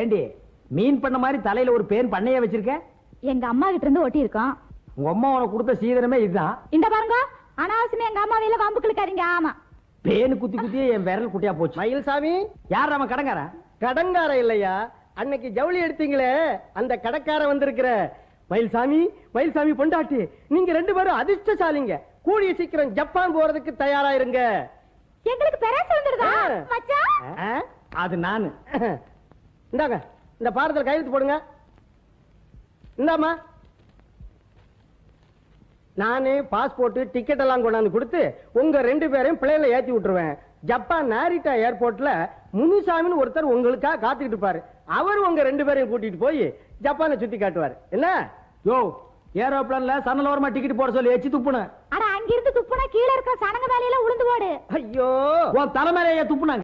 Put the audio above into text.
ஏண்டி மீன் பண்ண மாதிரி தலையில ஒரு பேன் பண்ணைய வச்சிருக்க? எங்க அம்மா கிட்ட இருந்து ஒட்டி இருக்கோம். உங்க அம்மா உனக்கு கொடுத்த சீதனமே இதுதான். இந்த பாருங்க, அனாவசியமா எங்க அம்மா வேல வம்பு கிழக்காதீங்க. ஆமா, பேனு குத்தி குத்தியே என் விரல் குட்டியா போச்சு. மயில்சாமி, யார் அவன்? கடங்காரன்? கடங்கார இல்லையா, அன்னைக்கு ஜவுளி எடுத்தீங்களே அந்த கடக்கார வந்திருக்கிற. மயில்சாமி, மயில்சாமி பொண்டாட்டி, நீங்க 2 பேரும் அதிர்ஷ்டசாலிங்க. கூடிய சீக்கிரம் ஜப்பான் போறதுக்கு தயாராயிருங்க. எங்களுக்கு பெராசு வந்துடுதா மச்சான்? அது நானு. இந்தாங்க, இந்த பாரத்தில் கையெழுத்து போடுங்க. இந்தாமா, நானே பாஸ்போர்ட் டிக்கெட் எல்லாம் கொண்டாந்து கொடுத்து உங்க 2 பேரையும் பிளேன்ல ஏத்தி விட்டுருவேன். ஜப்பான் நாரிட்டா ஏர்போர்ட்ல முனுசாமின்னு ஒருத்தர் உங்களுக்காக காத்துக்கிட்டு இருப்பாரு. அவர் உங்க 2 பேரையும் கூட்டிட்டு போய் ஜப்பானை சுத்தி காட்டுவார். என்ன யோ, ஏரோப்ளான்ல சன்னலோரமா டிக்கெட் போட சொல்லி எச்சி துப்புன. அட, அங்கிருந்து துப்புனா கீழே இருக்க சனங்க வேலையில உளுந்து போடு. ஐயோ, உன் தலைமையிலேயே துப்புனாங்க.